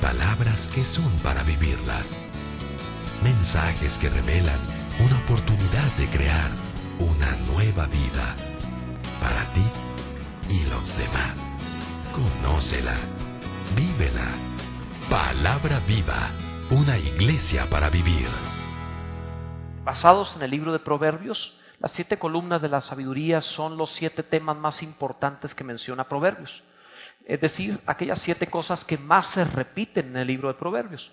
palabras que son para vivirlas. Mensajes que revelan una oportunidad de crear una nueva vida para ti y los demás. Conócela, vívela. Palabra viva, una iglesia para vivir. Basados en el libro de Proverbios, las 7 columnas de la sabiduría son los 7 temas más importantes que menciona Proverbios. Es decir, aquellas 7 cosas que más se repiten en el libro de Proverbios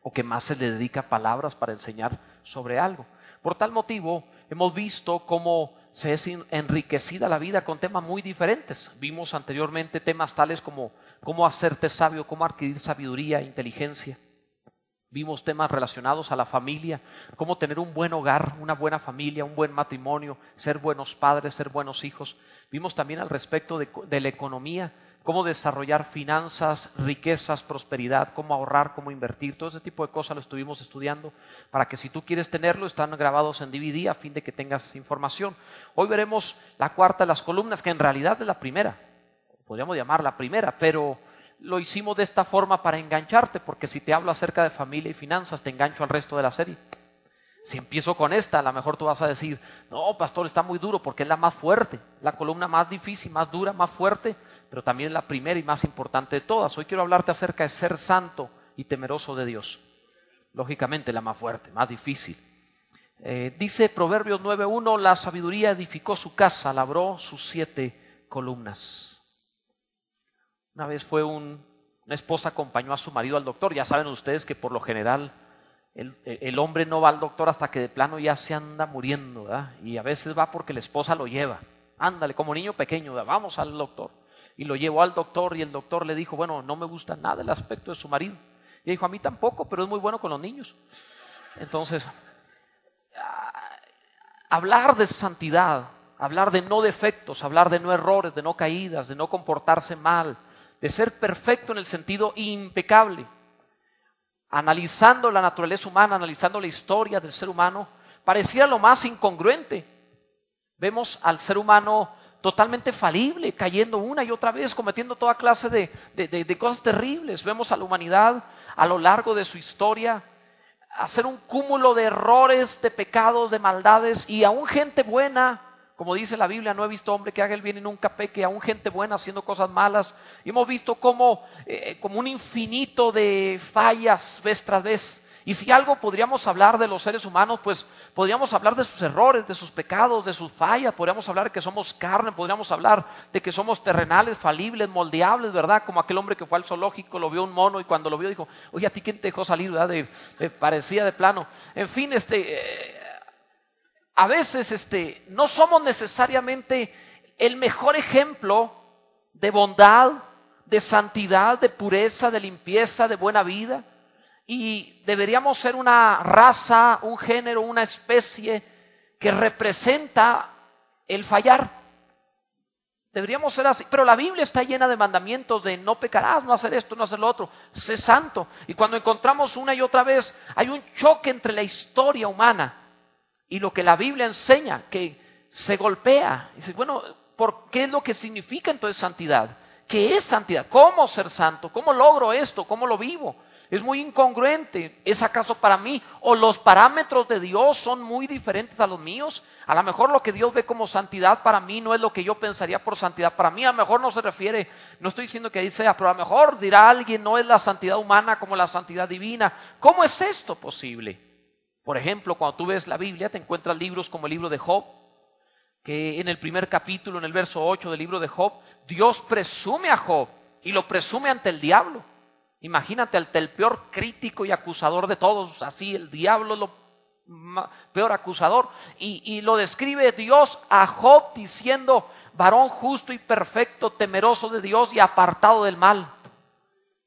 o que más se le dedica palabras para enseñar sobre algo. Por tal motivo, hemos visto cómo se es enriquecida la vida con temas muy diferentes. Vimos anteriormente temas tales como cómo hacerte sabio, cómo adquirir sabiduría, inteligencia. Vimos temas relacionados a la familia, cómo tener un buen hogar, una buena familia, un buen matrimonio, ser buenos padres, ser buenos hijos. Vimos también al respecto de la economía, cómo desarrollar finanzas, riquezas, prosperidad, cómo ahorrar, cómo invertir. Todo ese tipo de cosas lo estuvimos estudiando para que si tú quieres tenerlo, están grabados en DVD a fin de que tengas información. Hoy veremos la cuarta de las columnas, que en realidad es la primera. Podríamos llamarla primera, pero lo hicimos de esta forma para engancharte, porque si te hablo acerca de familia y finanzas, te engancho al resto de la serie. Si empiezo con esta, a lo mejor tú vas a decir, no, pastor, está muy duro, porque es la más fuerte, la columna más difícil, más dura, más fuerte, pero también es la primera y más importante de todas. Hoy quiero hablarte acerca de ser santo y temeroso de Dios. Lógicamente la más fuerte, más difícil. Dice Proverbios 9:1, la sabiduría edificó su casa, labró sus 7 columnas. Una vez una esposa acompañó a su marido al doctor. Ya saben ustedes que por lo general el hombre no va al doctor hasta que de plano ya se anda muriendo, ¿verdad? Y a veces va porque la esposa lo lleva. Ándale, como niño pequeño, ¿verdad? Vamos al doctor. Y lo llevó al doctor y el doctor le dijo, bueno, no me gusta nada el aspecto de su marido. Y dijo, a mí tampoco, pero es muy bueno con los niños. Entonces, hablar de santidad, hablar de no defectos, hablar de no errores, de no caídas, de no comportarse mal, de ser perfecto en el sentido impecable, analizando la naturaleza humana, analizando la historia del ser humano, parecía lo más incongruente. Vemos al ser humano totalmente falible, cayendo una y otra vez, cometiendo toda clase de cosas terribles. Vemos a la humanidad a lo largo de su historia hacer un cúmulo de errores, de pecados, de maldades, y aún gente buena, como dice la Biblia, no he visto hombre que haga el bien y nunca peque, aún gente buena haciendo cosas malas. Y hemos visto como un infinito de fallas vez tras vez. Y si algo podríamos hablar de los seres humanos, pues podríamos hablar de sus errores, de sus pecados, de sus fallas. Podríamos hablar de que somos carne, podríamos hablar de que somos terrenales, falibles, moldeables, ¿verdad? Como aquel hombre que fue al zoológico, lo vio un mono y cuando lo vio dijo, oye, ¿a ti quién te dejó salir? ¿Verdad? Parecía de plano. En fin, a veces no somos necesariamente el mejor ejemplo de bondad, de santidad, de pureza, de limpieza, de buena vida. Y deberíamos ser una raza, un género, una especie que representa el fallar. Deberíamos ser así, pero la Biblia está llena de mandamientos de no pecarás, no hacer esto, no hacer lo otro, sé santo. Y cuando encontramos una y otra vez, hay un choque entre la historia humana y lo que la Biblia enseña, que se golpea. Y dice, bueno, ¿qué es lo que significa entonces santidad? ¿Qué es santidad? ¿Cómo ser santo? ¿Cómo logro esto? ¿Cómo lo vivo? Es muy incongruente. ¿Es acaso para mí? ¿O los parámetros de Dios son muy diferentes a los míos? A lo mejor lo que Dios ve como santidad para mí no es lo que yo pensaría por santidad para mí. A lo mejor no se refiere, no estoy diciendo que ahí sea, pero a lo mejor dirá alguien, no es la santidad humana como la santidad divina. ¿Cómo es esto posible? Por ejemplo, cuando tú ves la Biblia, te encuentras libros como el libro de Job, que en el primer capítulo, en el verso 8 del libro de Job, Dios presume a Job y lo presume ante el diablo. Imagínate, ante el peor crítico y acusador de todos, así el diablo es lo peor acusador, y lo describe Dios a Job diciendo, varón justo y perfecto, temeroso de Dios y apartado del mal.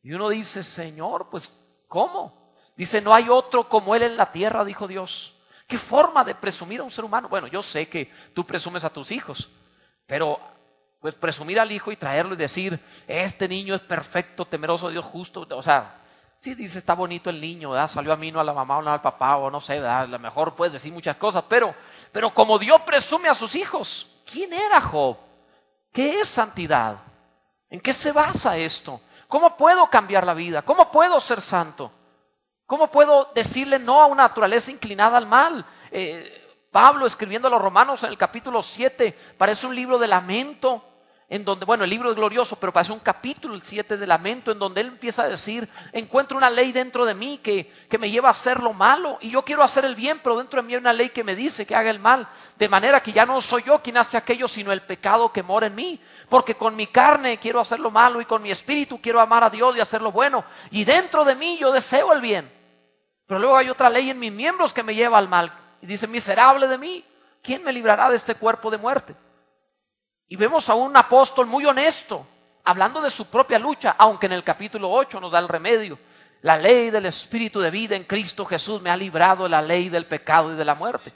Y uno dice, Señor, pues ¿cómo? Dice, no hay otro como él en la tierra, dijo Dios. ¿Qué forma de presumir a un ser humano? Bueno, yo sé que tú presumes a tus hijos, pero pues presumir al hijo y traerlo y decir, este niño es perfecto, temeroso de Dios, justo, o sea, sí dice, está bonito el niño, ¿verdad? Salió a mí, no a la mamá o no al papá, o no sé, ¿verdad? A lo mejor puedes decir muchas cosas, pero como Dios presume a sus hijos, ¿quién era Job? ¿Qué es santidad? ¿En qué se basa esto? ¿Cómo puedo cambiar la vida? ¿Cómo puedo ser santo? ¿Cómo puedo decirle no a una naturaleza inclinada al mal? Pablo, escribiendo a los Romanos en el capítulo 7, parece un libro de lamento, en donde, bueno, el libro es glorioso, pero parece un capítulo, el 7, de lamento, en donde él empieza a decir: encuentro una ley dentro de mí que me lleva a hacer lo malo, y yo quiero hacer el bien, pero dentro de mí hay una ley que me dice que haga el mal, de manera que ya no soy yo quien hace aquello, sino el pecado que mora en mí. Porque con mi carne quiero hacer lo malo, y con mi espíritu quiero amar a Dios y hacer lo bueno, y dentro de mí yo deseo el bien, pero luego hay otra ley en mis miembros que me lleva al mal. Y dice: miserable de mí, ¿quién me librará de este cuerpo de muerte? Y vemos a un apóstol muy honesto, hablando de su propia lucha, aunque en el capítulo 8 nos da el remedio. La ley del Espíritu de vida en Cristo Jesús me ha librado de la ley del pecado y de la muerte.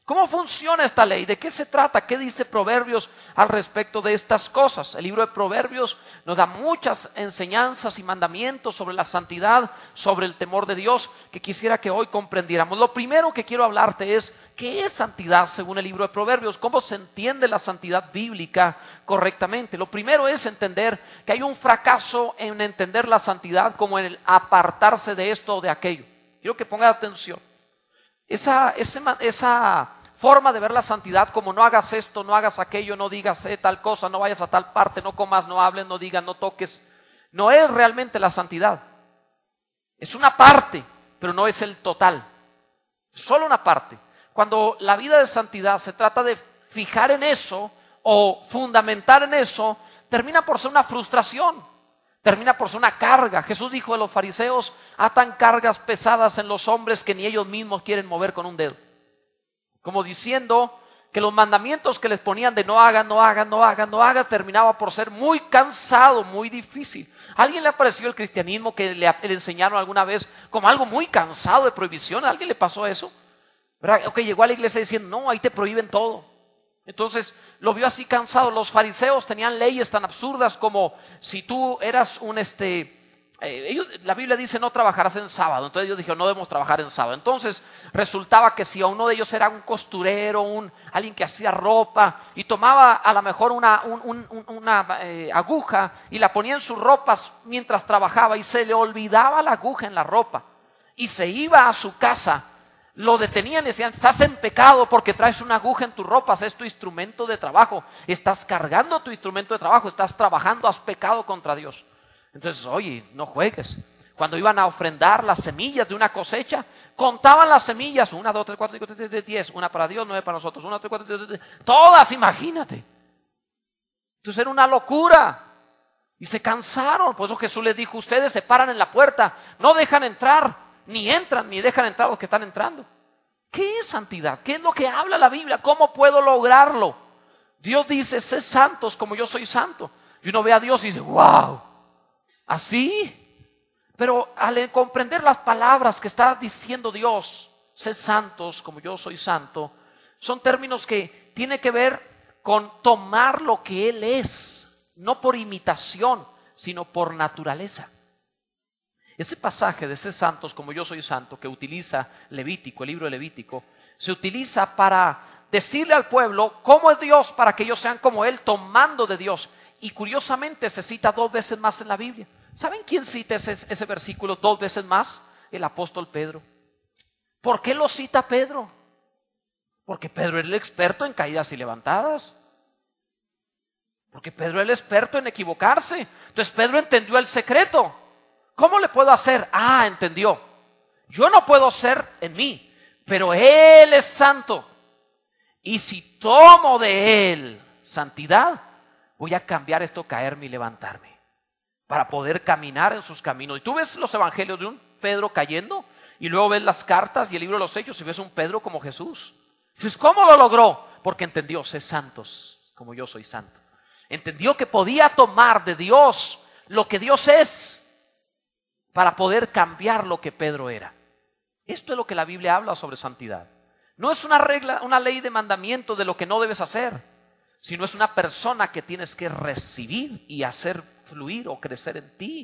¿Cómo funciona esta ley? ¿De qué se trata? ¿Qué dice Proverbios al respecto de estas cosas? El libro de Proverbios nos da muchas enseñanzas y mandamientos sobre la santidad, sobre el temor de Dios, que quisiera que hoy comprendiéramos. Lo primero que quiero hablarte es: ¿qué es santidad según el libro de Proverbios? ¿Cómo se entiende la santidad bíblica correctamente? Lo primero es entender que hay un fracaso en entender la santidad como en el apartarse de esto o de aquello. Quiero que pongan atención. Esa forma de ver la santidad como no hagas esto, no hagas aquello, no digas tal cosa, no vayas a tal parte, no comas, no hables, no digas, no toques, no es realmente la santidad. Es una parte, pero no es el total. Solo una parte. Cuando la vida de santidad se trata de fijar en eso o fundamentar en eso, termina por ser una frustración. Termina por ser una carga. Jesús dijo de los fariseos: atan cargas pesadas en los hombres que ni ellos mismos quieren mover con un dedo. Como diciendo que los mandamientos que les ponían de no hagan, no hagan, no hagan, no hagan, terminaba por ser muy cansado, muy difícil. ¿A alguien le ha parecido el cristianismo que le enseñaron alguna vez como algo muy cansado de prohibición? ¿A alguien le pasó eso? ¿Verdad? Okay, llegó a la iglesia diciendo: no, ahí te prohíben todo. Entonces lo vio así cansado. Los fariseos tenían leyes tan absurdas como si tú eras la Biblia dice: no trabajarás en sábado. Entonces ellos dijeron: no debemos trabajar en sábado. Entonces resultaba que si a uno de ellos era un costurero, alguien que hacía ropa, y tomaba a lo mejor una aguja y la ponía en sus ropas mientras trabajaba, y se le olvidaba la aguja en la ropa y se iba a su casa, lo detenían y decían: estás en pecado porque traes una aguja en tus ropas, es tu instrumento de trabajo, estás cargando tu instrumento de trabajo, estás trabajando, has pecado contra Dios. Entonces, oye, no juegues. Cuando iban a ofrendar las semillas de una cosecha, contaban las semillas: 1, 2, 3, 4, 5, 6, 7, 10, una para Dios, 9 para nosotros, 1, 2, 3, 4, 5, 6, 7, todas, imagínate. Entonces era una locura y se cansaron. Por eso Jesús les dijo: ustedes se paran en la puerta, no dejan entrar, ni entran, ni dejan entrar a los que están entrando. ¿Qué es santidad? ¿Qué es lo que habla la Biblia? ¿Cómo puedo lograrlo? Dios dice: sed santos como yo soy santo. Y uno ve a Dios y dice: wow, ¿así? Pero al comprender las palabras que está diciendo Dios, sed santos como yo soy santo, son términos que tienen que ver con tomar lo que Él es, no por imitación, sino por naturaleza. Ese pasaje de ser santos como yo soy santo que utiliza Levítico, el libro de Levítico, se utiliza para decirle al pueblo cómo es Dios para que ellos sean como Él, tomando de Dios. Y curiosamente se cita 2 veces más en la Biblia. ¿Saben quién cita ese versículo 2 veces más? El apóstol Pedro. ¿Por qué lo cita Pedro? Porque Pedro era el experto en caídas y levantadas. Porque Pedro era el experto en equivocarse. Entonces Pedro entendió el secreto. ¿Cómo le puedo hacer? Entendió. Yo no puedo ser en mí, pero Él es santo. Y si tomo de Él santidad, voy a cambiar esto, caerme y levantarme, para poder caminar en sus caminos. Y tú ves los evangelios de un Pedro cayendo, y luego ves las cartas y el libro de los Hechos y ves un Pedro como Jesús. Entonces, ¿cómo lo logró? Porque entendió: sed santos como yo soy santo. Entendió que podía tomar de Dios lo que Dios es, para poder cambiar lo que Pedro era. Esto es lo que la Biblia habla sobre santidad. No es una regla, una ley de mandamiento de lo que no debes hacer, sino es una persona que tienes que recibir y hacer fluir o crecer en ti.